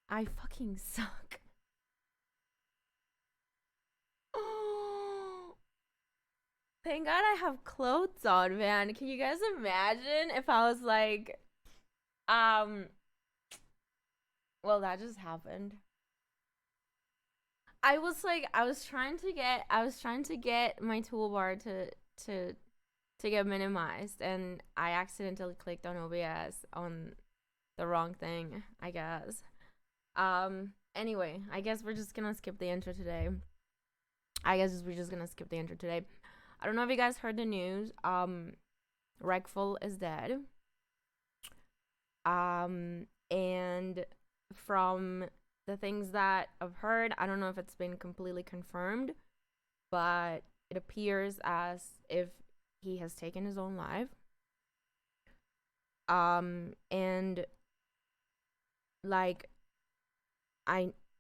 I fucking suck. Oh, thank God I have clothes on, man. Can you guys imagine if I was like, um, well, that just happened. I was trying to get my toolbar to to get minimized, and I accidentally clicked on OBS on the wrong thing, I guess. Anyway, I guess we're just gonna skip the intro today. I guess we're just gonna skip the intro today. I don't know if you guys heard the news. Regful is dead. And from the things that I've heard, I don't know if it's been completely confirmed, but it appears as if he has taken his own life. And like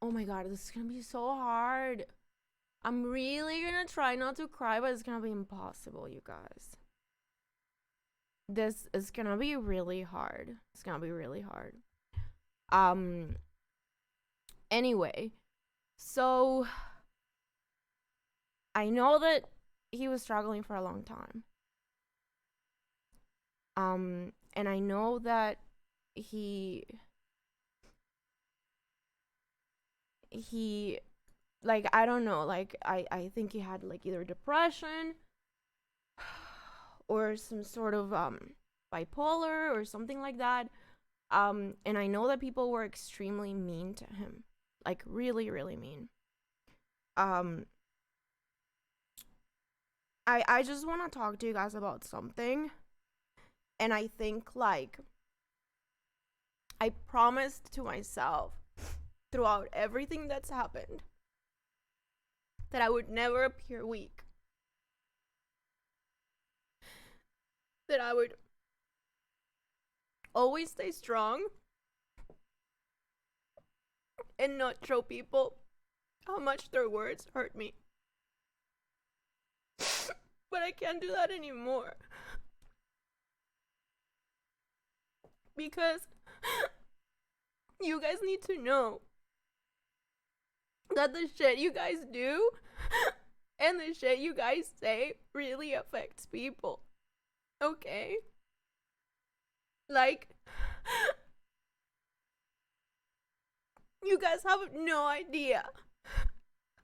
oh my god, this is gonna be so hard. I'm really gonna try not to cry, but it's gonna be impossible, you guys. This is gonna be really hard. It's gonna be really hard. Um, anyway, so I know that he was struggling for a long time. And I know that he he like I don't know, like I think he had like either depression or some sort of bipolar or something like that. And I know that people were extremely mean to him, like really really mean. um I just want to talk to you guys about something, and I think like I promised to myself throughout everything that's happened that I would never appear weak, that I would always stay strong and not show people how much their words hurt me. But I can't do that anymore. Because you guys need to know that the shit you guys do and the shit you guys say really affects people. Okay? Like, you guys have no idea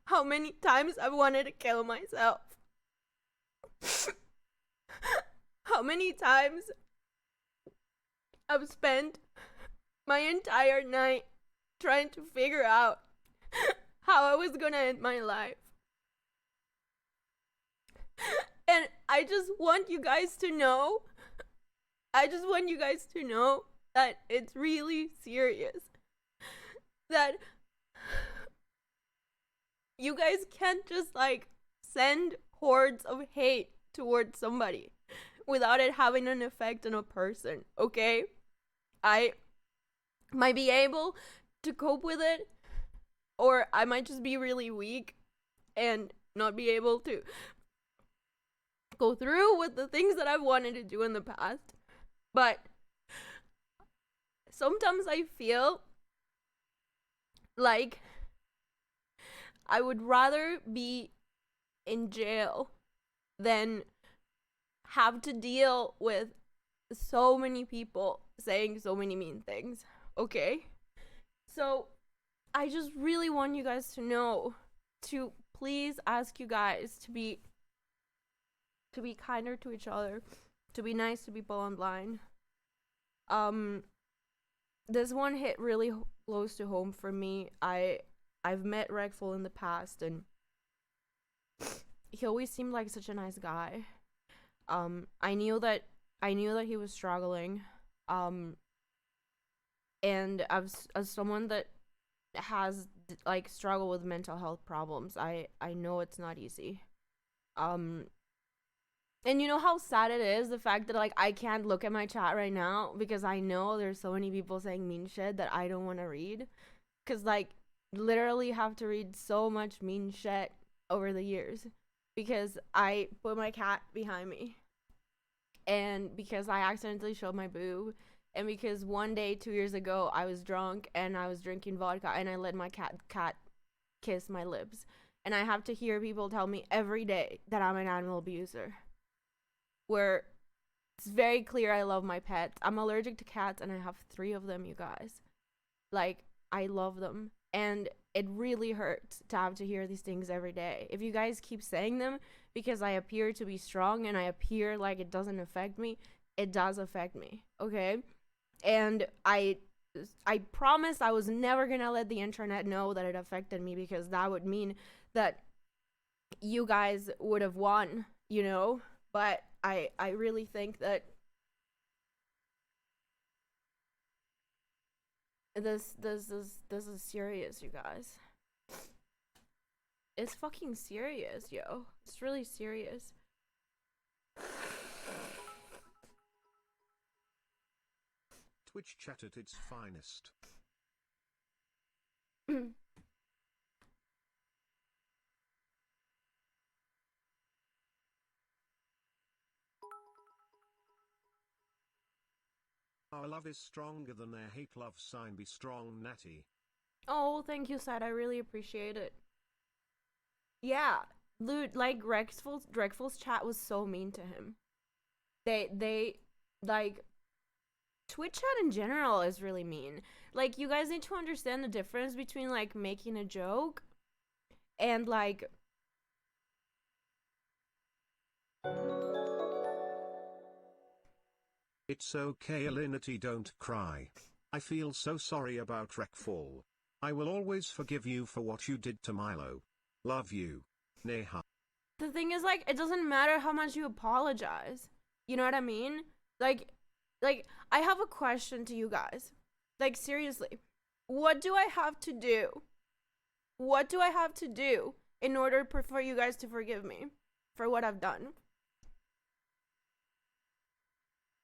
how many times I've wanted to kill myself. How many times I've spent my entire night trying to figure out how I was gonna end my life. And I just want you guys to know, that it's really serious. That you guys can't just like send hordes of hate towards somebody without it having an effect on a person, okay? I might be able to cope with it, or I might just be really weak and not be able to go through with the things that I've wanted to do in the past. But sometimes I feel like I would rather be in jail than have to deal with so many people saying so many mean things, okay? So I just really want you guys to know, to please ask you guys to be kinder to each other, to be nice to people online. Um this one hit really close to home for me. I've met Regful in the past, and he always seemed like such a nice guy. I knew that he was struggling. Um and as someone that has like struggled with mental health problems, I know it's not easy. Um and you know how sad it is, the fact that like I can't look at my chat right now because I know there's so many people saying mean shit that I don't want to read, cuz like literally have to read so much mean shit over the years because I put my cat behind me, and because I accidentally showed my boob, And because one day 2 years ago I was drunk and I was drinking vodka and I let my cat kiss my lips, and I have to hear people tell me every day that I'm an animal abuser, where it's very clear I love my pets. I'm allergic to cats and I have 3 of them, you guys. Like, I love them. And it really hurts to have to hear these things every day. If you guys keep saying them because I appear to be strong and I appear like it doesn't affect me, it does affect me, okay? And I promised I was never gonna let the internet know that it affected me, because that would mean that you guys would have won, you know? But I really think that this is serious, you guys. It's fucking serious, yo. It's really serious. Twitch chat at its finest. Our love is stronger than their hate. Love sign. Be strong, Natty. Oh, thank you, Sad. I really appreciate it. Yeah, dude, like Drexful's chat was so mean to him. They like, Twitch chat in general is really mean. Like, you guys need to understand the difference between like making a joke and like It's okay, Alinity, don't cry. I feel so sorry about Wreckfall. I will always forgive you for what you did to Milo. Love you. Neha. the thing is, like, it doesn't matter how much you apologize. You know what I mean? Like I have a question to you guys. Like, seriously, what do I have to do? What do I have to do in order for you guys to forgive me for what I've done?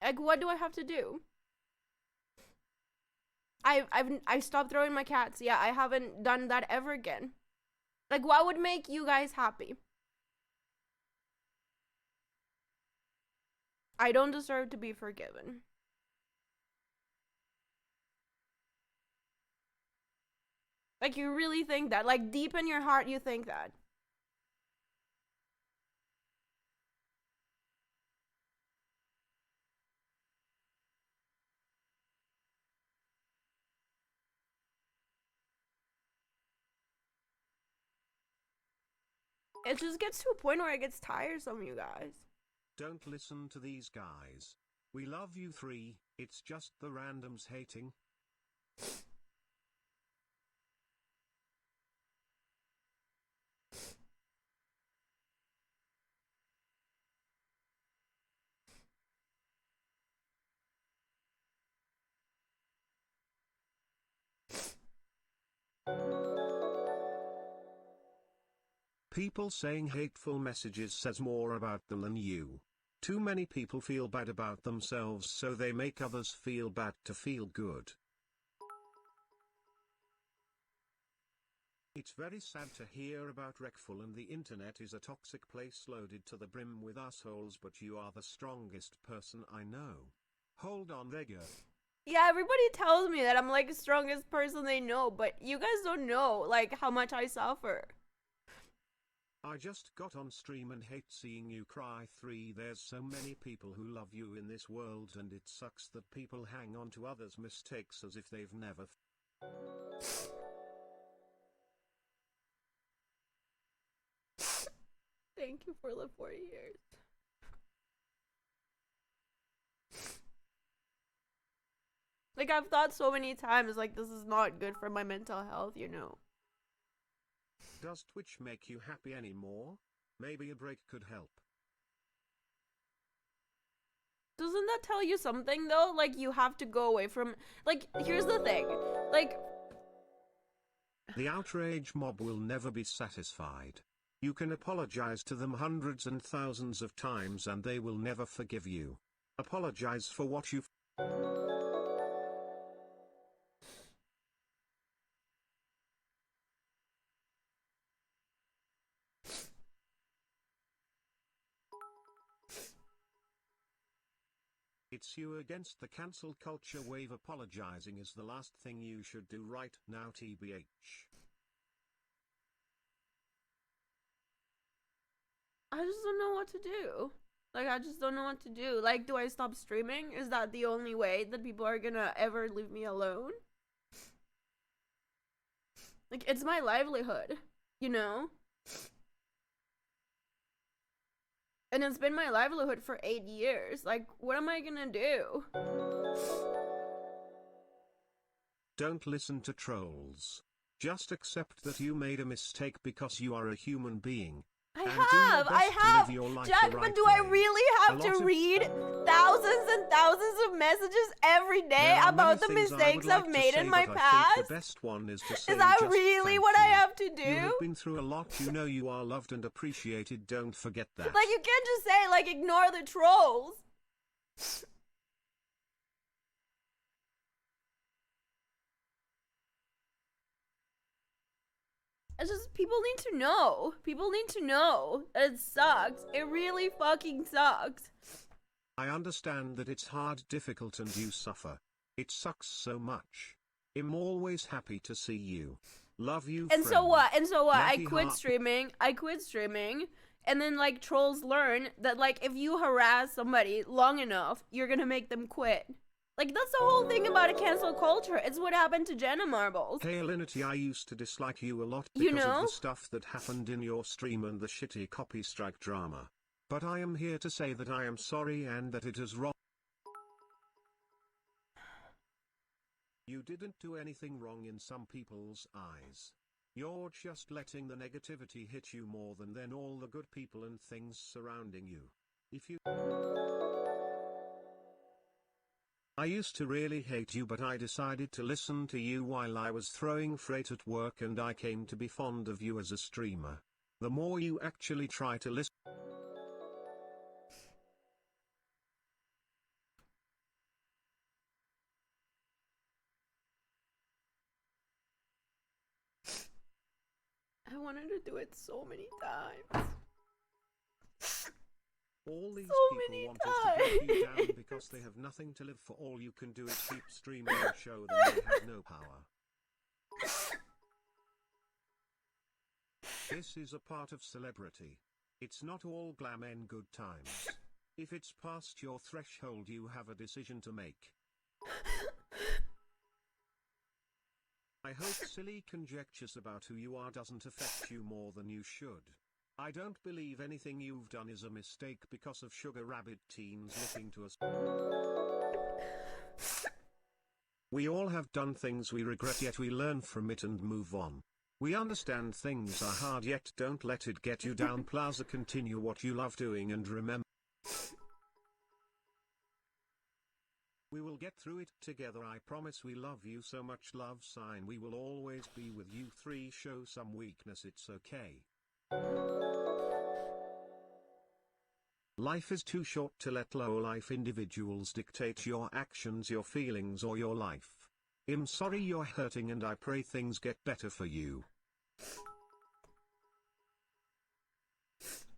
Like, what do I have to do? I stopped throwing my cats. Yeah, I haven't done that ever again. Like, what would make you guys happy? I don't deserve to be forgiven. Like, you really think that? Like, deep in your heart, you think that? It just gets to a point where it gets tiresome, you guys. Don't listen to these guys. We love you 3, it's just the randoms hating. People saying hateful messages says more about them than you. Too many people feel bad about themselves, so they make others feel bad to feel good. It's very sad to hear about Wreckful, and the internet is a toxic place loaded to the brim with assholes, but you are the strongest person I know. Hold on, Vega. Yeah, everybody tells me that I'm like the strongest person they know, but you guys don't know like how much I suffer. I just got on stream and hate seeing you cry 3. There's so many people who love you in this world, and it sucks that people hang on to others' mistakes as if they've never Thank you for the 4 years. Like, I've thought so many times, like, this is not good for my mental health, you know. Does Twitch make you happy anymore? Maybe a break could help. Doesn't that tell you something, though? Like, you have to go away from... Like, here's the thing. Like... The outrage mob will never be satisfied. You can apologize to them hundreds and thousands of times and they will never forgive you. Apologize for what you've... It's you against the cancel culture wave. Apologizing is the last thing you should do right now, TBH. I just don't know what to do. Like, I just don't know what to do. Like, do I stop streaming? Is that the only way that people are gonna ever leave me alone? Like, it's my livelihood, you know? And it's been my livelihood for 8 years. Like, what am I gonna do? Don't listen to trolls. Just accept that you made a mistake because you are a human being. I have, Jack, but do I really have to read thousands and thousands of messages every day about the mistakes I've made in my past? The best one is Is that really what I have to do? You have been through a lot. You know you are loved and appreciated. Don't forget that. Like, you can't just say, like, ignore the trolls. It's just, people need to know. People need to know that it sucks. It really fucking sucks. I understand that it's hard, difficult, and you suffer. It sucks so much. I'm always happy to see you. Love you, and friend. So what? Lucky I quit streaming. And then, like, trolls learn that, like, if you harass somebody long enough, you're gonna make them quit. Like, that's the whole thing about a cancel culture. It's what happened to Jenna Marbles. Hey, Alinity, I used to dislike you a lot because of the stuff that happened in your stream and the shitty copy strike drama. But I am here to say that I am sorry and that it is wrong. You didn't do anything wrong in some people's eyes. You're just letting the negativity hit you more than all the good people and things surrounding you. If you... I used to really hate you, but I decided to listen to you while I was throwing freight at work, and I came to be fond of you as a streamer. The more you actually try to listen... I wanted to do it so many times. All these people want us to break you down because they have nothing to live for. All you can do is keep streaming and show them they have no power. This is a part of celebrity. It's not all glam and good times. If it's past your threshold, you have a decision to make. I hope silly conjectures about who you are doesn't affect you more than you should. I don't believe anything you've done is a mistake because of sugar rabbit teens looking to us. We all have done things we regret, yet we learn from it and move on. We understand things are hard, yet don't let it get you down. Plaza, continue what you love doing and remember, we will get through it together. I promise. We love you so much. Love sign. We will always be with you. 3. Show some weakness. It's okay. Life is too short to let low-life individuals dictate your actions, your feelings, or your life. I'm sorry you're hurting, and I pray things get better for you.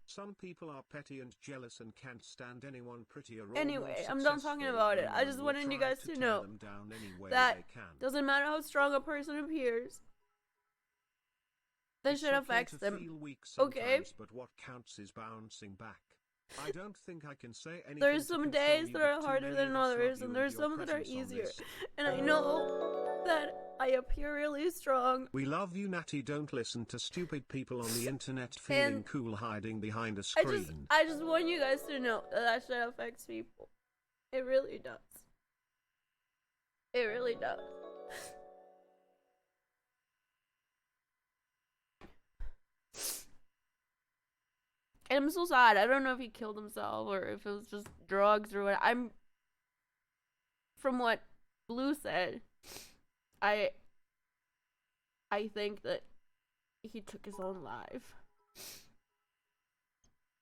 Some people are petty and jealous and can't stand anyone prettier or anyway, I'm done talking about it. I just wanted you guys to know that doesn't matter how strong a person appears, that shit affects them. Okay? But what counts is bouncing back. I don't think I can say anything. There's some days that are harder than others, and there's some that are easier. And I know that I appear really strong. We love you, Natty. Don't listen to stupid people on the internet feeling cool hiding behind a screen. I just want you guys to know that shit affects people. It really does. It really does. And I'm so sad. I don't know if he killed himself or if it was just drugs or what. From what Blue said, I think that he took his own life.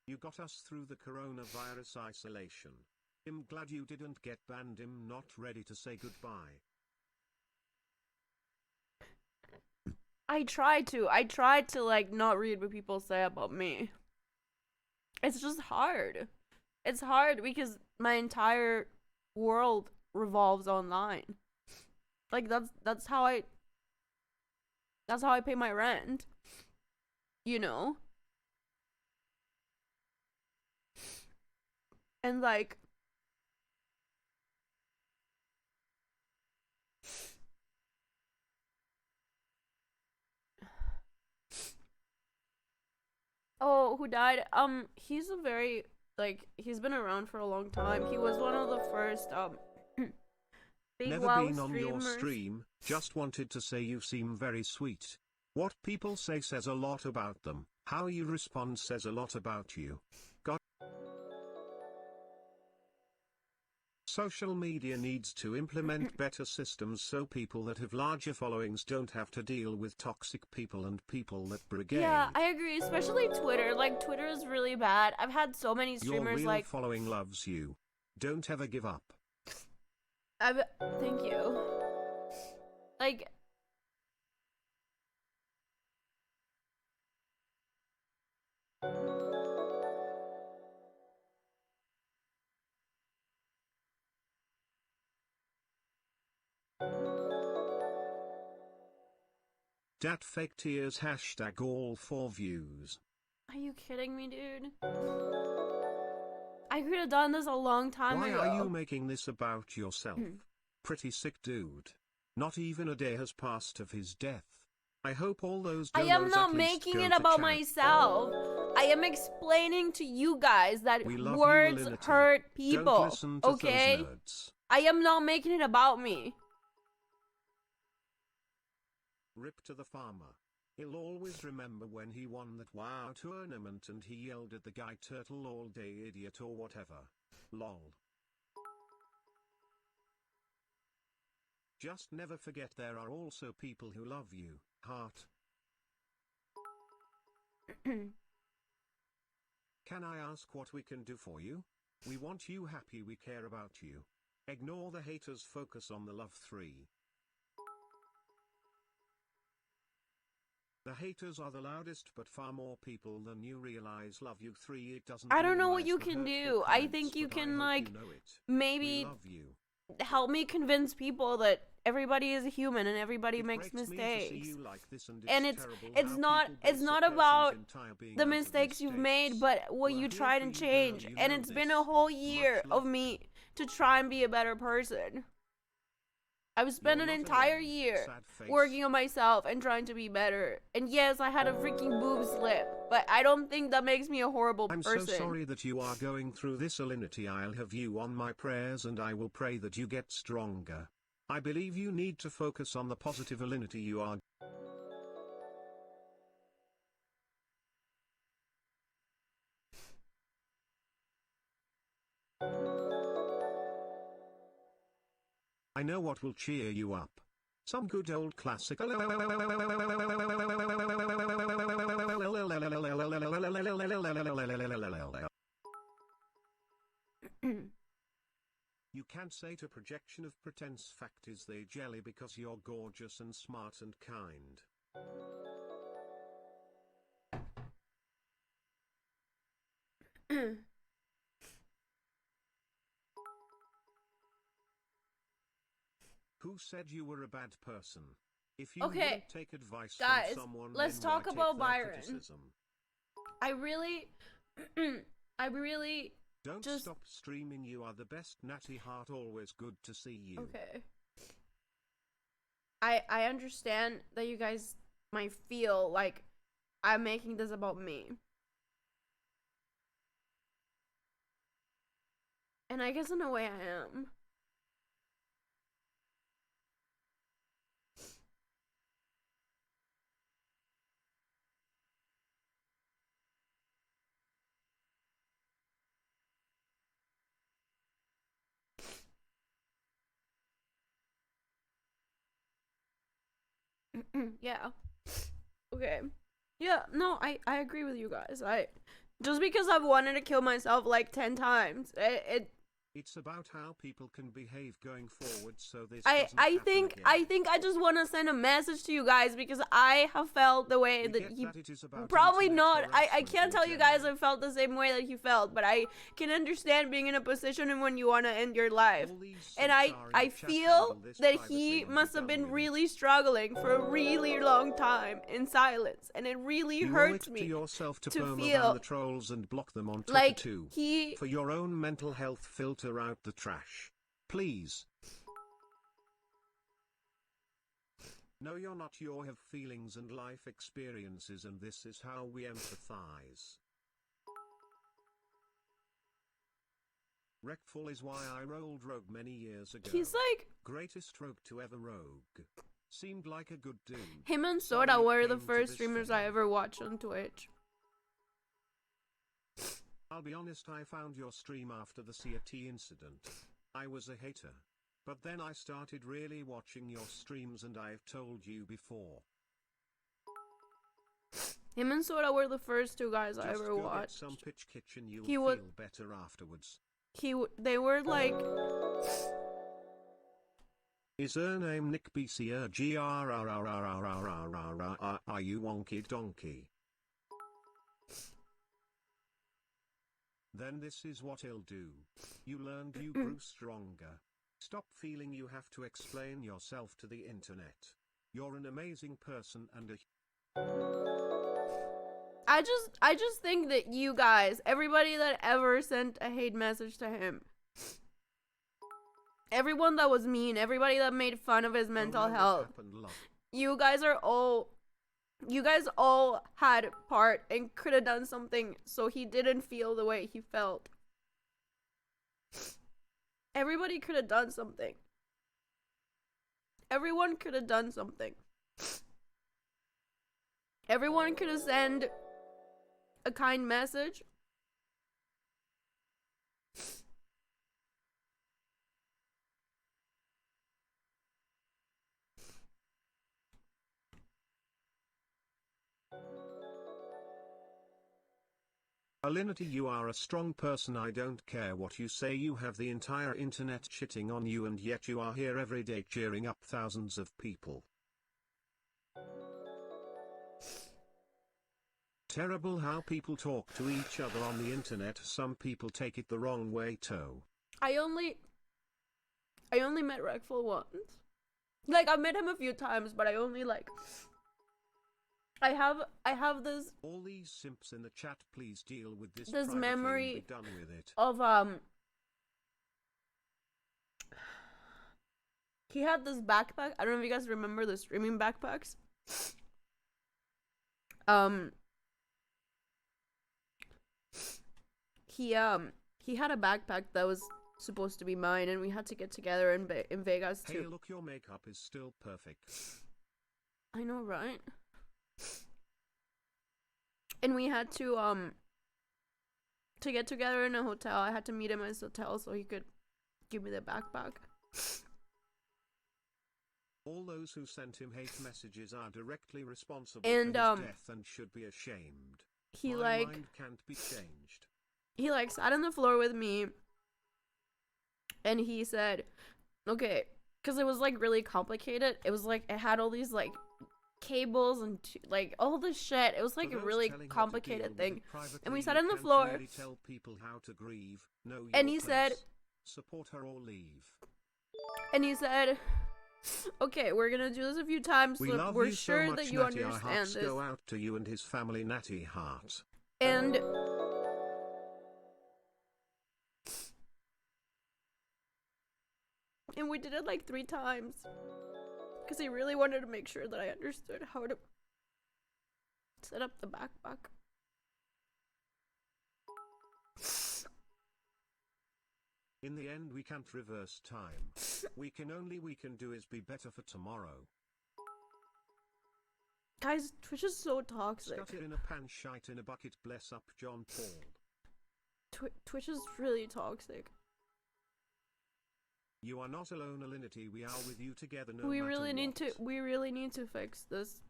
You got us through the coronavirus isolation. I'm glad you didn't get banned. I'm not ready to say goodbye. I tried to like not read what people say about me. It's just hard. It's hard because my entire world revolves online. Like that's how I pay my rent. You know? And like oh, who died? He's a very he's been around for a long time. He was one of the first big Never WoW been on your streamers. stream, just wanted to say you seem very sweet. What people say says a lot about them. How you respond says a lot about you. God. Social media needs to implement better systems so people that have larger followings don't have to deal with toxic people and people that brigade. Yeah, I agree, especially Twitter. Like Twitter is really bad. I've had so many Your streamers real like following loves you. Don't ever give up. I've thank you. Like Dat fake tears hashtag all for views. are you kidding me, dude? I could have done this a long time Why ago. are you making this about yourself? Pretty sick dude. Not even a day has passed of his death. I hope all those I donos am not at least making go it to about charity. myself. I am explaining to you guys that We love words you, Alinity. hurt people. Don't listen to okay? those nerds. I am not making it about me. Rip to the farmer. He'll always remember when he won that WoW tournament and he yelled at the guy turtle all day idiot or whatever. Lol. Just never forget there are also people who love you, heart. Can I ask what we can do for you? We want you happy, we care about you. Ignore the haters, focus on the love 3. The haters are the loudest, but far more people than you realize love you 3. It doesn't I don't know what minimize you the can hurtful do. I comments, think you but I can hope like you know it. maybe We love you. help me convince people that everybody is a human and everybody It makes breaks me to see mistakes. you like this, and And it's it's terrible not how people it's base a not person's about entire being the out of mistakes you've made, mistakes. but what We're you here try for to you, change. girl, you And know it's been this. a whole Much year love. of me to try and be a better person. I've spent You're an not entire alone, year sad face. working on myself and trying to be better. And yes, I had a freaking boob slip, but I don't think that makes me a horrible I'm person. so sorry that you are going through this, Alinity. I'll have you on my prayers and I will pray that you get stronger. I believe you need to focus on the positive, Alinity. You are. I know what will cheer you up. Some good old classic. You can't say to projection of pretense fact is they jelly because you're gorgeous and smart and kind. Who said you were a bad person? If you Okay, wouldn't take advice guys, from someone, let's then why talk take about their Byron. criticism? I really Don't just stop streaming. You are the best, Natty Heart. Always good to see you. okay. I understand that you guys might feel like I'm making this about me. And I guess in a way I am. Yeah. Okay. Yeah, no, I agree with you guys. Just because I've wanted to kill myself like 10 times, It's about how people can behave going forward so this I doesn't I happen think again. I think I just want to send a message to you guys because I have felt the way We that get he that it is about probably internet not. I harassment can't in tell you guys general. I felt the same way that he felt, but I can understand being in a position and when you want to end your life. All these And simps are in I the chat. feel Handle this that privately he and be must have done been with it. really struggling for a really long time in silence, and it really You owe hurts it me to yourself to to permaban feel the trolls and block them on Twitter like too. he For your own mental health, filter out the trash. Please. No, you're not. You have feelings and life experiences, and this is how we empathize. Wreckful is why I rolled rogue many years ago. he's like Greatest rogue to ever rogue. Seemed like a good dude. him and Sorry Soda it were the came to first this streamers fate. I ever watched on Twitch. I'll be honest, I found your stream after the CAT incident. I was a hater. But then I started really watching your streams, and I've told you before. Him and Soda were the first two guys I Just ever go get watched. some pitch kitchen, you'll He feel would- better afterwards. They were like Is her name Nick BC GRRRRRRRRRR? Are you wonky donkey? Then this is what he'll do. You learned, you grew stronger. Stop feeling you have to explain yourself to the internet. You're an amazing person and a I just think that you guys, everybody that ever sent a hate message to him, everyone that was mean, everybody that made fun of his mental Don't know what health, happened, love. you guys all had part and could have done something so he didn't feel the way he felt. Everybody could have done something. Everyone could have done something. Everyone could have sent a kind message. Alinity, you are a strong person. I don't care what you say. You have the entire internet shitting on you, and yet you are here every day cheering up thousands of people. Terrible how people talk to each other on the internet. Some people take it the wrong way too. I only met Reckful once. Like, I've met him a few times, but I only like I have this All these simps in the chat, please deal with this This privately memory and be done with it. of he had this backpack. I don't know if you guys remember the streaming backpacks. He had a backpack that was supposed to be mine, and we had to get together in Vegas Hey, too. look, your makeup is still perfect. I know, right? And we had to get together in a hotel. I had to meet him at his hotel so he could give me the backpack. All those who sent him hate messages are directly responsible And, for his death and should be ashamed. He My mind can't be changed. he sat on the floor with me, and he said, okay, because it was like really complicated. It was like it had all these like cables and like all this shit. It was like a really complicated thing. And we sat on the floor, Really tell people how to grieve. Know and your he place. said, support her or leave. and he said, okay, we're gonna do this a few times. We So love we're you sure so much, that you Natty. Our understand hearts this. go out to you and his family, Natty Heart. And we did it like 3 times because he really wanted to make sure that I understood how to set up the backpack. In the end, we can't reverse time. We can do is be better for tomorrow. Guys, Twitch is so toxic. Scutter in a pan, shite in a bucket. Bless up, John Paul. Twitch is really toxic. You are not alone, Alinity. We are with you together. No we matter really need what. to. We really need to fix this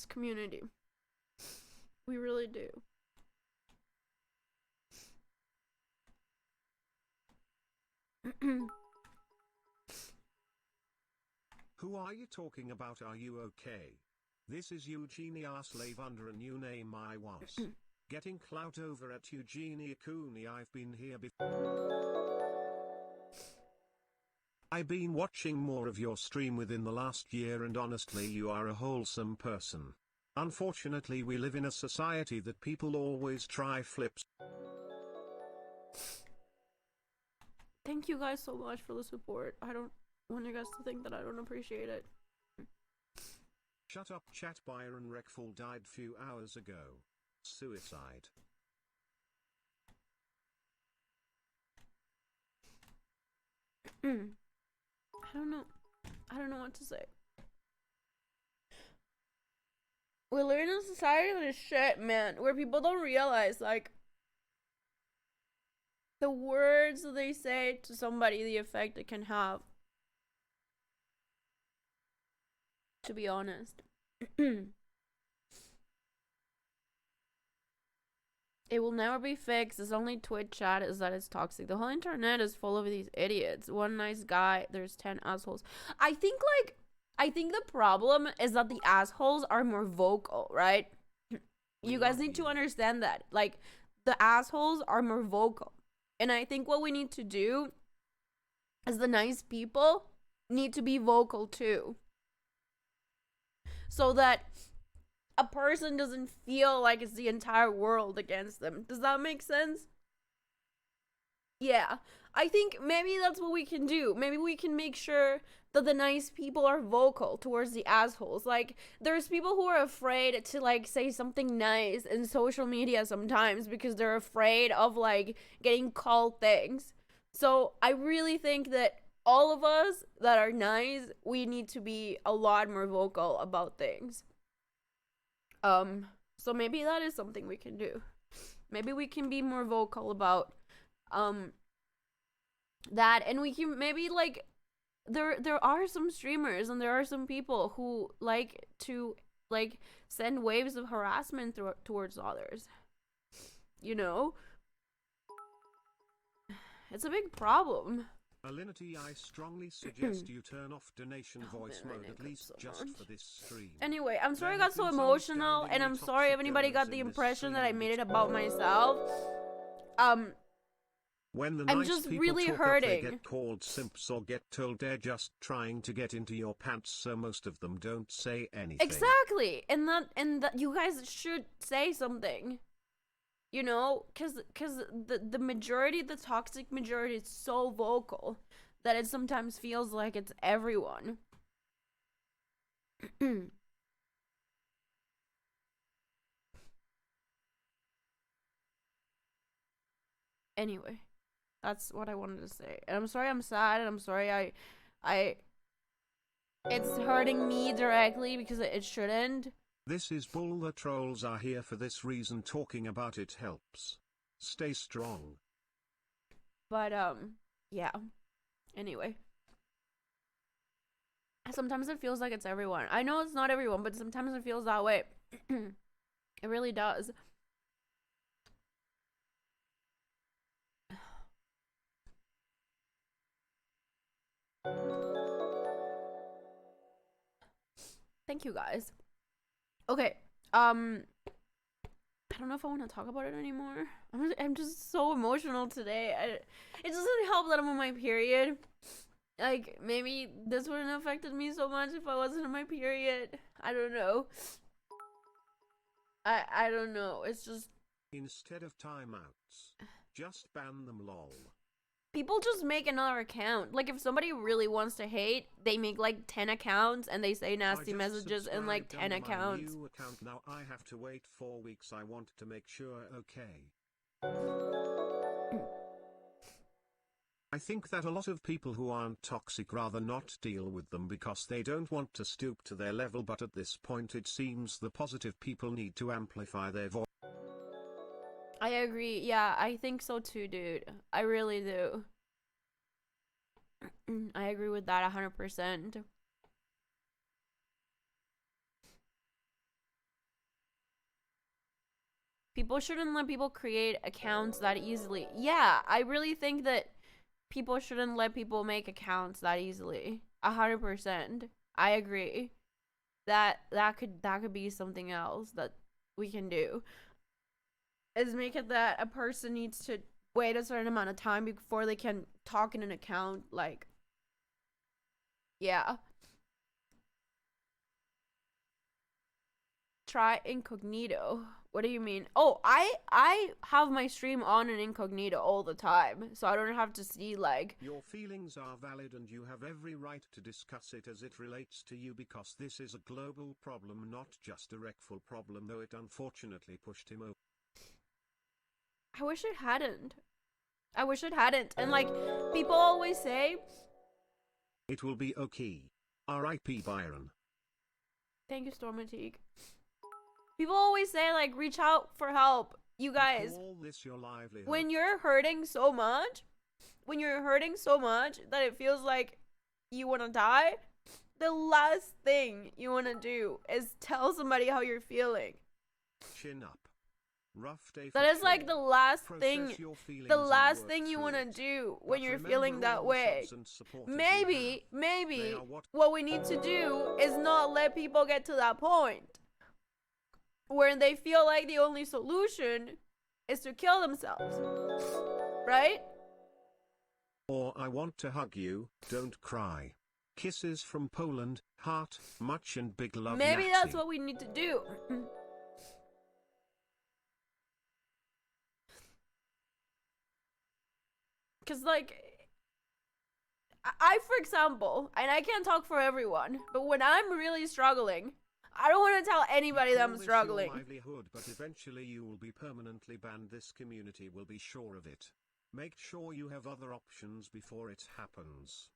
community. We really do. Who are you talking about? Are you okay? This is Eugenia Slave under a new name. I was getting clout over at Eugenia Cooney. I've been here before. I've been watching more of your stream within the last year, and honestly you are a wholesome person. Unfortunately we live in a society that people always try flips. Thank you guys so much for the support. I don't want you guys to think that I don't appreciate it. Shut up chat. Byron Reckful died few hours ago. Suicide. I don't know. I don't know what to say. We live in a society that is shit, man, where people don't realize, like, the words that they say to somebody, the effect it can have. To be honest. It will never be fixed. It's only Twitch chat is that it's toxic. The whole internet is full of these idiots. One nice guy, there's 10 assholes. I think the problem is that the assholes are more vocal, right? You guys need to understand that. Like, the assholes are more vocal. And I think what we need to do is the nice people need to be vocal too. So that a person doesn't feel like it's the entire world against them. Does that make sense? Yeah. I think maybe that's what we can do. Maybe we can make sure that the nice people are vocal towards the assholes. Like, there's people who are afraid to, like, say something nice in social media sometimes because they're afraid of, like, getting called things. So I really think that all of us that are nice, we need to be a lot more vocal about things. So maybe that is something we can do. Maybe we can be more vocal about that, and we can maybe, like, there are some streamers and there are some people who like to, like, send waves of harassment towards others. You know? It's a big problem. Alinity, I strongly suggest you turn off donation voice mode at least just for this stream. Anyway, I'm sorry I got so emotional, and I'm sorry if anybody got the impression that I made it about myself. When the I'm nice just people really talk hurting. up, they get called simps or get told they're just trying to get into your pants, so most of them don't say anything. Exactly, and that you guys should say something. You know, because the majority, the toxic majority, is so vocal that it sometimes feels like it's everyone. Anyway, that's what I wanted to say. And I'm sorry I'm sad, and I'm sorry I it's hurting me directly because it shouldn't. This is bull. The trolls are here for this reason. Talking about it helps. Stay strong. But yeah. Anyway, sometimes it feels like it's everyone. I know it's not everyone, but sometimes it feels that way. It really does. Thank you guys. Okay. I don't know if I want to talk about it anymore. I'm just so emotional today. It doesn't help that I'm on my period. Like, maybe this wouldn't have affected me so much if I wasn't on my period. I don't know. I don't know. It's just, instead of timeouts, just ban them, lol. people just make another account. Like, if somebody really wants to hate, they make like 10 accounts and they say nasty messages in like 10 accounts. New account now. I have to wait 4 weeks. I want to make sure. Okay. I think that a lot of people who aren't toxic rather not deal with them because they don't want to stoop to their level, but at this point it seems the positive people need to amplify their voice. I agree. Yeah, I think so too, dude. I really do. I agree with that 100%. People shouldn't let people create accounts that easily. Yeah, I really think that people shouldn't let people make accounts that easily. 100%. I agree. That could be something else that we can do. Is make it that a person needs to wait a certain amount of time before they can talk in an account. Like, yeah. Try incognito. What do you mean? Oh, I have my stream on in incognito all the time, so I don't have to see like. Your feelings are valid and you have every right to discuss it as it relates to you, because this is a global problem, not just a Reckful problem, though it unfortunately pushed him over. I wish it hadn't. I wish it hadn't. And like, people always say, it will be okay. R.I.P. Byron. Thank you, Stormatique. People always say, like, reach out for help. You guys, Call this your livelihood. when you're hurting so much that it feels like you want to die, the last thing you want to do is tell somebody how you're feeling. Chin up. Rough day. That is like the last thing you want to do. do when you're feeling that way. Maybe what we need to do is not let people get to that point where they feel like the only solution is to kill themselves. Right? Or I want to hug you, don't cry. Kisses from Poland, heart, much and big love. Maybe Nazi. that's what we need to do. Because, like, I, for example, and I can't talk for everyone, but when I'm really struggling, I don't want to tell anybody that I'm struggling. Livelihood, but eventually you will be permanently banned. This community will be sure of it. Make sure you have other options before it happens.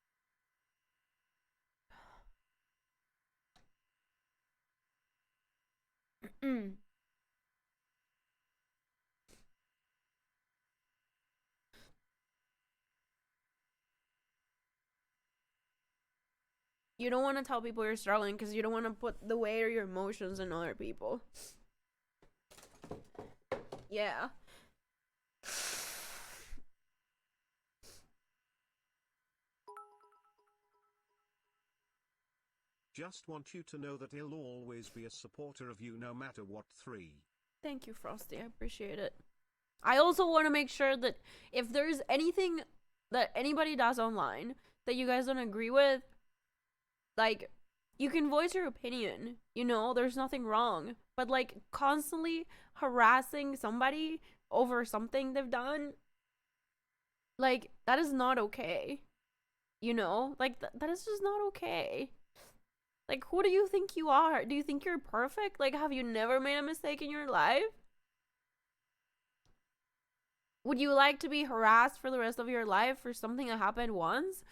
You don't want to tell people you're struggling because you don't want to put the weight of your emotions on other people. Yeah. Just want you to know that he'll always be a supporter of you no matter what. 3. Thank you, Frosty. I appreciate it. I also want to make sure that if there's anything that anybody does online that you guys don't agree with, like, you can voice your opinion, you know, there's nothing wrong. But, like, constantly harassing somebody over something they've done, like, that is not okay. You know? Like, that is just not okay. Like, who do you think you are? Do you think you're perfect? Like, have you never made a mistake in your life? Would you like to be harassed for the rest of your life for something that happened once?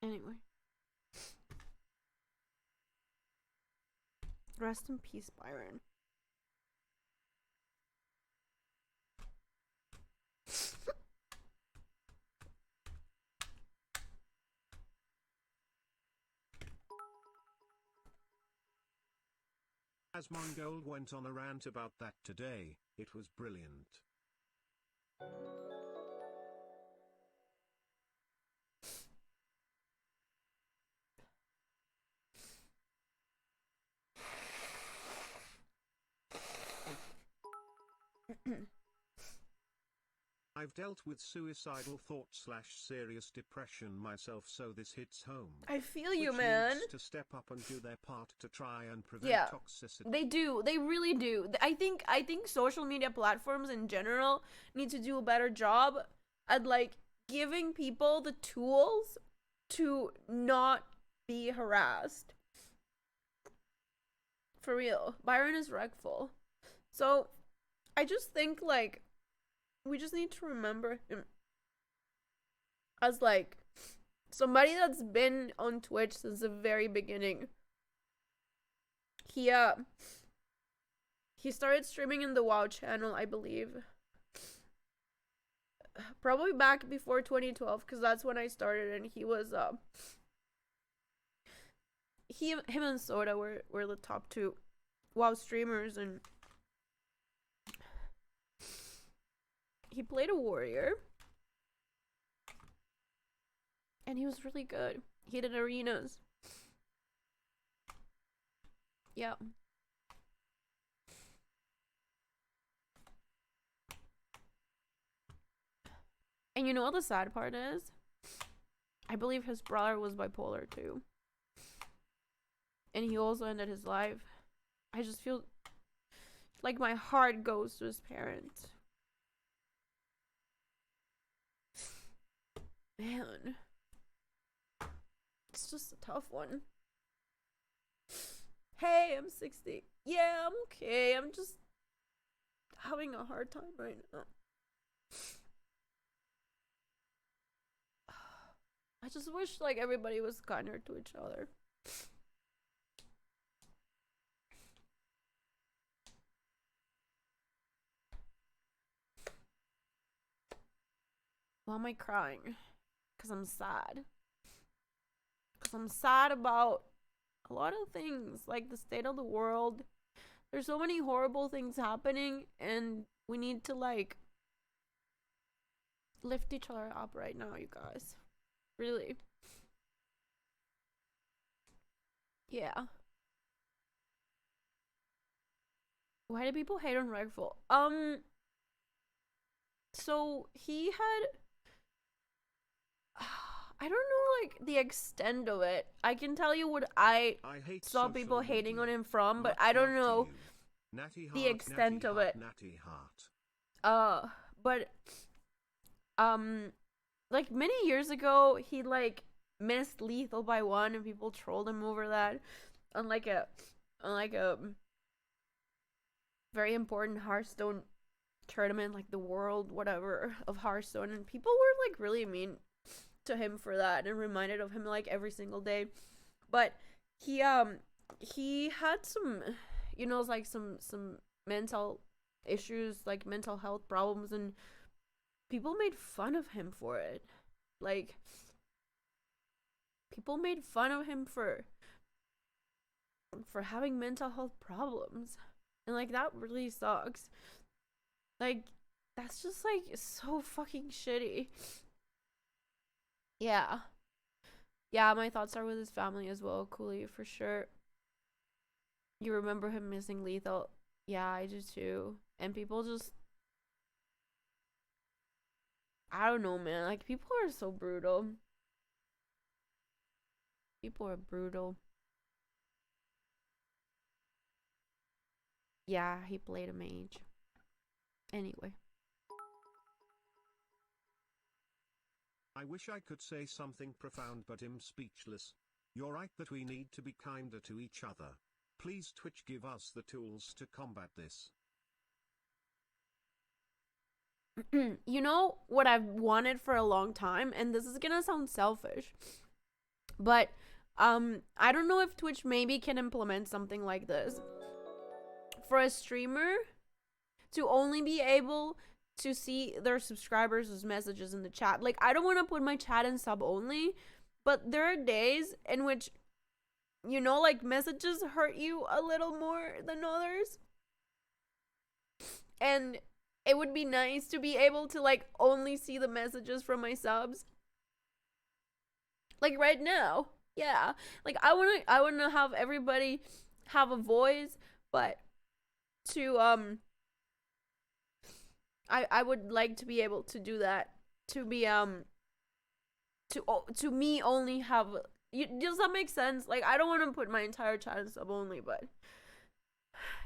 Anyway. Rest in peace, Byron. As Mongold went on a rant about that today, it was brilliant. I've dealt with suicidal thoughts/serious depression myself, so this hits home. I feel you, man. To step up and do their part to try and prevent toxicity. They do. They really do. I think social media platforms in general need to do a better job at, like, giving people the tools to not be harassed. For real. Byron is wreckful. So, I just think, like, we just need to remember him as, like, somebody that's been on Twitch since the very beginning. He started streaming in the WoW channel, I believe. probably back before 2012, because that's when I started, and he was him and Soda were the top two WoW streamers, and he played a warrior, and he was really good. He did arenas. Yeah. And you know what the sad part is? I believe his brother was bipolar too. And he also ended his life. I just feel like my heart goes to his parents. Man. It's just a tough one. Hey, I'm 60. Yeah, I'm okay. I'm just having a hard time right now. I just wish like everybody was kinder to each other. Why am I crying? Because I'm sad. Because I'm sad about a lot of things, like the state of the world. There's so many horrible things happening, and we need to like lift each other up right now, you guys. Really. Yeah. Why do people hate on Redfall? So he had I don't know like the extent of it. I can tell you what I saw people hating on him from, but I don't know the extent of it. But like many years ago, he like missed lethal by one, and people trolled him over that. On like a very important Hearthstone tournament, like the world whatever of Hearthstone, and people were like really mean to him for that and reminded of him like every single day. But he had some, you know, like some mental issues, like mental health problems, and people made fun of him for it. Like people made fun of him for having mental health problems, and like that really sucks. Like that's just like so fucking shitty. Yeah. Yeah, my thoughts are with his family as well, Cooley, for sure. You remember him missing lethal? Yeah, I do too. And people just, I don't know, man. Like people are so brutal. People are brutal. Yeah, he played a mage. Anyway. I wish I could say something profound, but I'm speechless. You're right that we need to be kinder to each other. Please Twitch, give us the tools to combat this. You know what I've wanted for a long time, and this is gonna sound selfish, but I don't know if Twitch maybe can implement something like this for a streamer to only be able to see their subscribers' messages in the chat. Like, I don't want to put my chat in sub only, but there are days in which, you know, like messages hurt you a little more than others. And it would be nice to be able to like only see the messages from my subs. Like right now. Yeah. Like I want to have everybody have a voice, but to I would like to be able to do that, to be to me only have does that make sense? Like I don't want to put my entire chat in sub only, but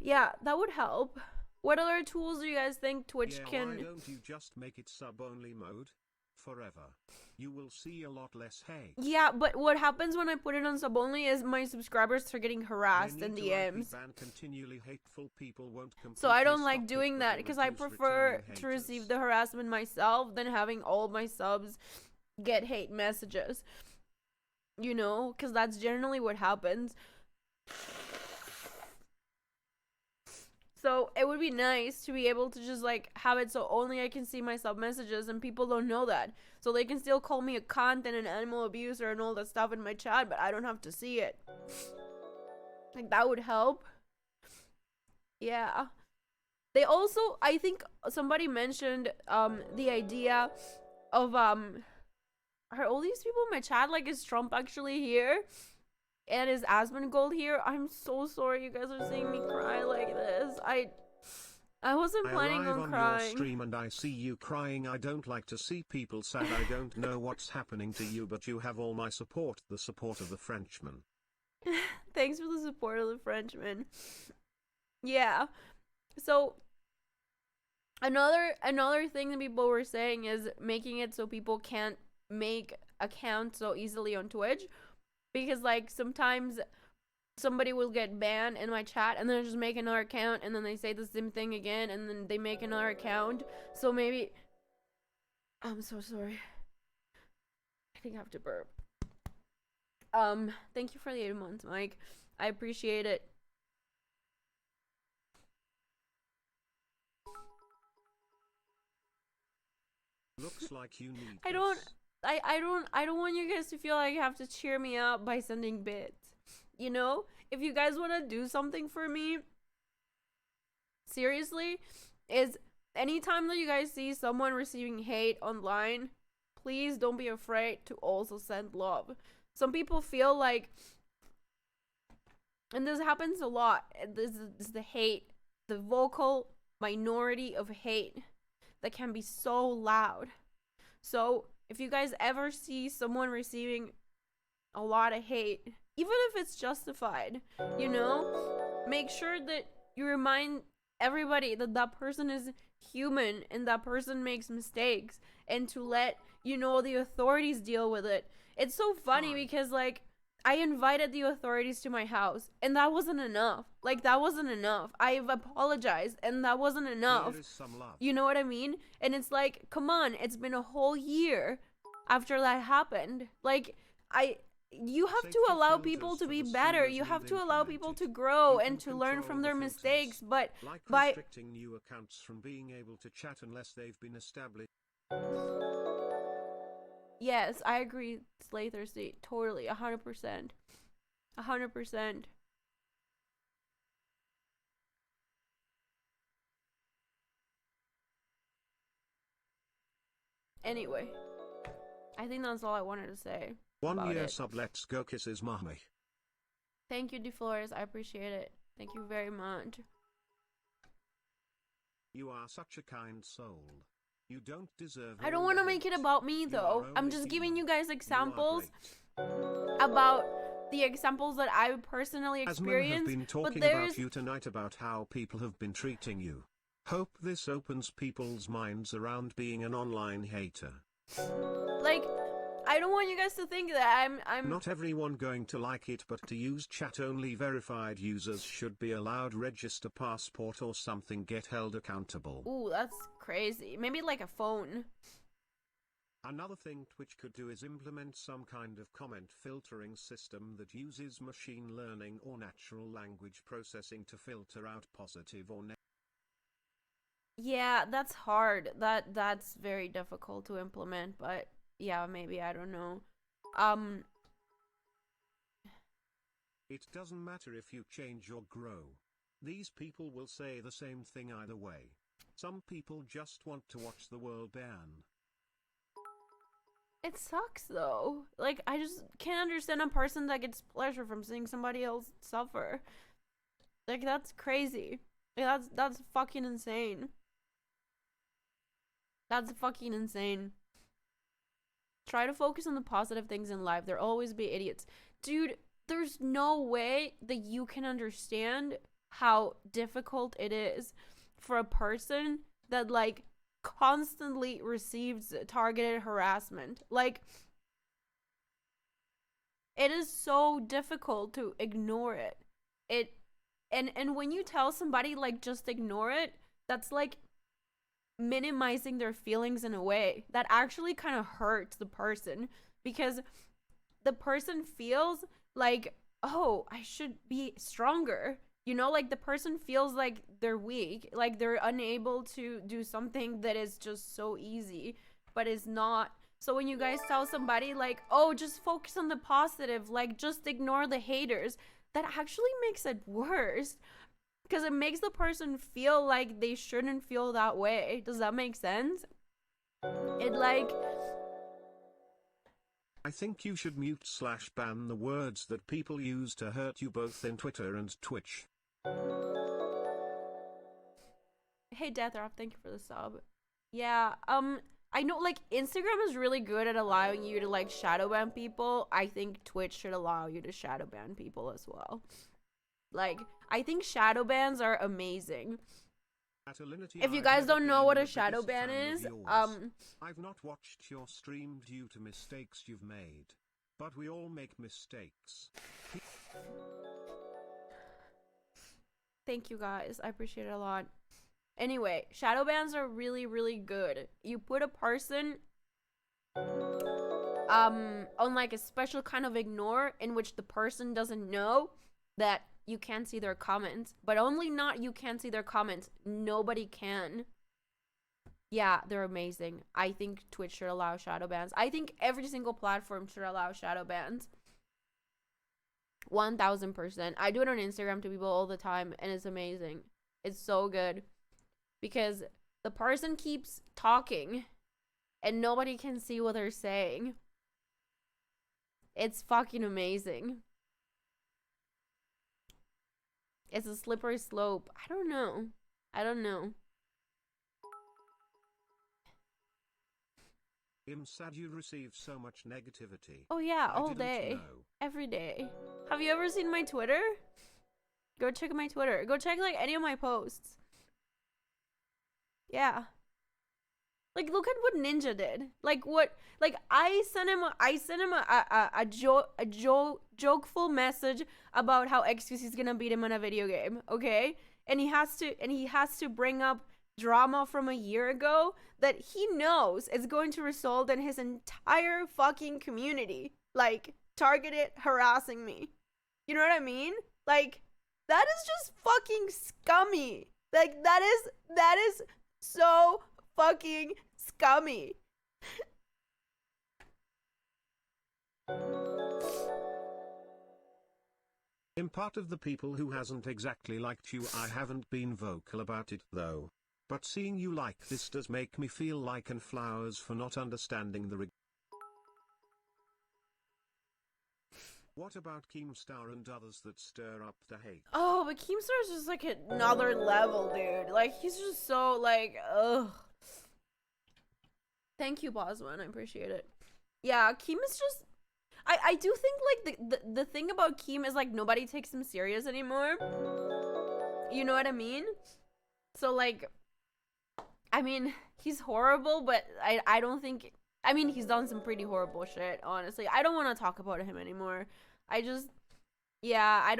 yeah, that would help. What other tools do you guys think Twitch can? Why don't you just make it sub only mode forever? You will see a lot less hate. Yeah, but what happens when I put it on sub only is my subscribers are getting harassed in DMs. Continually hateful people won't so I don't like doing that because I prefer to receive the harassment myself than having all my subs get hate messages. You know, because that's generally what happens. So it would be nice to be able to just like have it so only I can see my sub messages and people don't know that. So they can still call me a cunt and an animal abuser and all that stuff in my chat, but I don't have to see it. Like that would help. Yeah. They also, I think somebody mentioned the idea of are all these people in my chat like, is Trump actually here? And is Asmongold here? I'm so sorry you guys are seeing me cry like this. I wasn't planning on crying. Your stream and I see you crying. I don't like to see people sad. I don't know what's happening to you, but you have all my support, the support of the Frenchman. Thanks for the support of the Frenchman. Yeah. So another thing that people were saying is making it so people can't make accounts so easily on Twitch, because like sometimes somebody will get banned in my chat and then just make another account and then they say the same thing again and then they make another account. So maybe I'm so sorry. I think I have to burp. Thank you for the 8 months, Mike. I appreciate it. Looks like you need I don't want you guys to feel like you have to cheer me up by sending bits. You know? If you guys want to do something for me, seriously, is anytime that you guys see someone receiving hate online, please don't be afraid to also send love. Some people feel like, and this happens a lot, this is the hate, the vocal minority of hate that can be so loud. So if you guys ever see someone receiving a lot of hate, even if it's justified, you know, make sure that you remind everybody that that person is human and that person makes mistakes, and to let, you know, the authorities deal with it. It's so funny because like I invited the authorities to my house and that wasn't enough. Like that wasn't enough. I've apologized and that wasn't enough. You know what I mean? And it's like, come on, it's been a whole year after that happened. Like you have to allow people to be better. You have to allow people to grow and to learn from their mistakes, but by restricting new accounts from being able to chat unless they've been established. Yes, I agree, Slay Thirsty. Totally, 100%. 100%. Anyway, I think that's all I wanted to say. 1 year sub, let's go kisses, mommy. Thank you, DeFlores. I appreciate it. Thank you very much. You are such a kind soul. You don't deserve. I don't want to make it about me though. I'm just giving you guys examples about the examples that I've personally experienced. Asmin have been talking about you tonight, about how people have been treating you. Hope this opens people's minds around being an online hater. Like, I don't want you guys to think that I'm not everyone going to like it, but to use chat only verified users should be allowed register passport or something, get held accountable. Ooh, that's crazy. Maybe like a phone. Another thing Twitch could do is implement some kind of comment filtering system that uses machine learning or natural language processing to filter out positive or negative. Yeah, that's hard. That's very difficult to implement, but yeah, maybe, I don't know. It doesn't matter if you change or grow. These people will say the same thing either way. Some people just want to watch the world burn. It sucks though. Like, I just can't understand a person that gets pleasure from seeing somebody else suffer. Like, that's crazy. Like, that's fucking insane. That's fucking insane. Try to focus on the positive things in life. There'll always be idiots. Dude, there's no way that you can understand how difficult it is for a person that, like, constantly receives targeted harassment. Like, it is so difficult to ignore it. And when you tell somebody, like, just ignore it, that's like minimizing their feelings in a way that actually kind of hurts the person, because the person feels like, oh, I should be stronger You know, like the person feels like they're weak, like they're unable to do something that is just so easy, but is not. So when you guys tell somebody like, oh, just focus on the positive, like just ignore the haters, that actually makes it worse because it makes the person feel like they shouldn't feel that way. Does that make sense? It like, I think you should mute/ban the words that people use to hurt you both in Twitter and Twitch. hey Deathrock, thank you for the sub. Yeah, I know like Instagram is really good at allowing you to like shadow ban people. I think Twitch should allow you to shadow ban people as well. Like, I think shadow bans are amazing. At Alinity, If you I've guys never don't know been what a the shadow biggest ban fan of is, yours. I've not watched your stream due to mistakes you've made. But we all make mistakes. thank you guys. I appreciate it a lot. Anyway, shadow bans are really, really good. You put a person on like a special kind of ignore in which the person doesn't know that you can't see their comments, but only not you can't see their comments. Nobody can. Yeah, they're amazing. I think Twitch should allow shadow bans. I think every single platform should allow shadow bans. 1000%. I do it on Instagram to people all the time, and it's amazing. It's so good because the person keeps talking and nobody can see what they're saying. It's fucking amazing. It's a slippery slope. I don't know. I'm sad you receive so much negativity. Oh yeah, I all didn't day. know. Every day. Have you ever seen my Twitter? Go check my Twitter. Go check like any of my posts. Yeah. Like look at what Ninja did. Like what like I sent him a jokeful message about how XQC is gonna beat him in a video game, okay? And he has to bring up drama from a year ago that he knows is going to result in his entire fucking community like targeted harassing me. You know what I mean? Like that is just fucking scummy. Like that is so fucking scummy. I'm part of the people who hasn't exactly liked you. I haven't been vocal about it though. But seeing you like this does make me feel like an flowers for not understanding the What about Keemstar and others that stir up the hate? Oh, but Keemstar is just like another level, dude. Like he's just so like ugh. Thank you, Boswin. I appreciate it. Yeah, Keem is just I do think like the thing about Keem is like nobody takes him serious anymore. You know what I mean? So like I mean, he's horrible, but I don't think I mean, he's done some pretty horrible shit, honestly. I don't want to talk about him anymore. I just yeah, I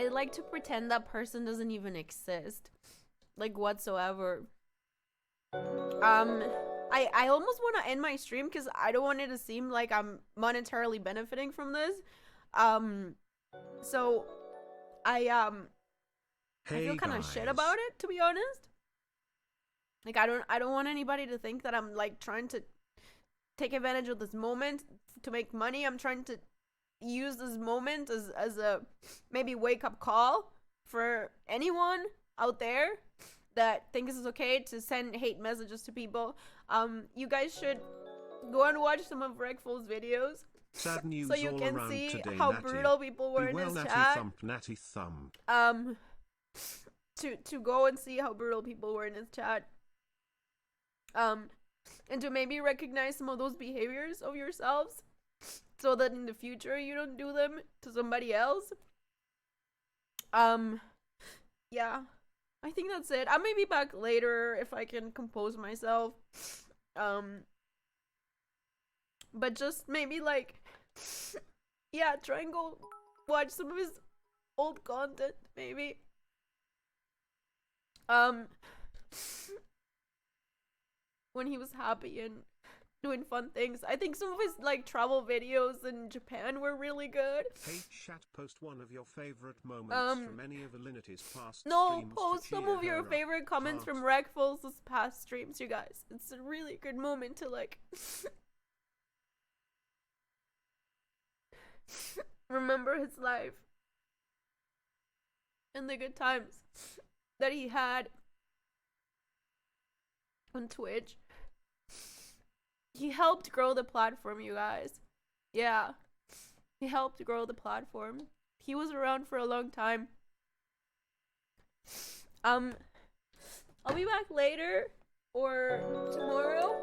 like to pretend that person doesn't even exist. Like whatsoever. I almost want to end my stream because I don't want it to seem like I'm monetarily benefiting from this. So I feel kind of shit about it, to be honest. Like I don't want anybody to think that I'm like trying to take advantage of this moment to make money. I'm trying to use this moment as a maybe wake up call for anyone out there that thinks it's okay to send hate messages to people. You guys should go and watch some of Rekful's videos. Sad news so you all can around see today, how Natty. brutal people were in well, his natty chat. Thump, natty thump. To go and see how brutal people were in his chat. And to maybe recognize some of those behaviors of yourselves so that in the future you don't do them to somebody else. Yeah. I think that's it. I may be back later if I can compose myself. But just maybe like yeah, try and go watch some of his old content, maybe. When he was happy and doing fun things. I think some of his like travel videos in Japan were really good. Hey chat, post one of your favorite moments from any of Alinity's past No, streams post to some cheer of your her favorite up. comments from Regful's past streams, you guys. It's a really good moment to like remember his life and the good times that he had on Twitch. He helped grow the platform, you guys. Yeah. He helped grow the platform. He was around for a long time. I'll be back later or tomorrow.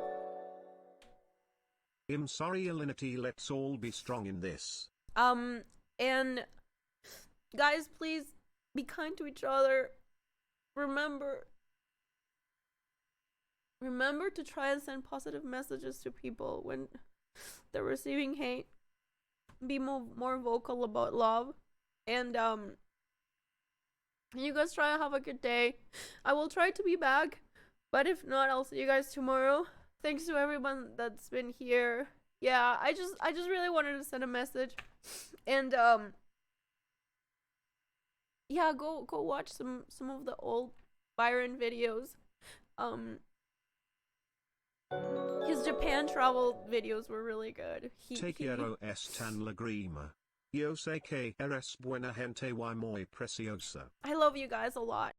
I'm sorry, Alinity, let's all be strong in this. And guys, please be kind to each other. Remember to try and send positive messages to people when they're receiving hate. Be more vocal about love. And you guys try to have a good day. I will try to be back, but if not, I'll see you guys tomorrow. Thanks to everyone that's been here. Yeah, I just really wanted to send a message. And yeah, go watch some of the old Byron videos. His Japan travel videos were really good. Te quiero es tan lagrima. Yo sé que eres buena gente y muy preciosa. I love you guys a lot.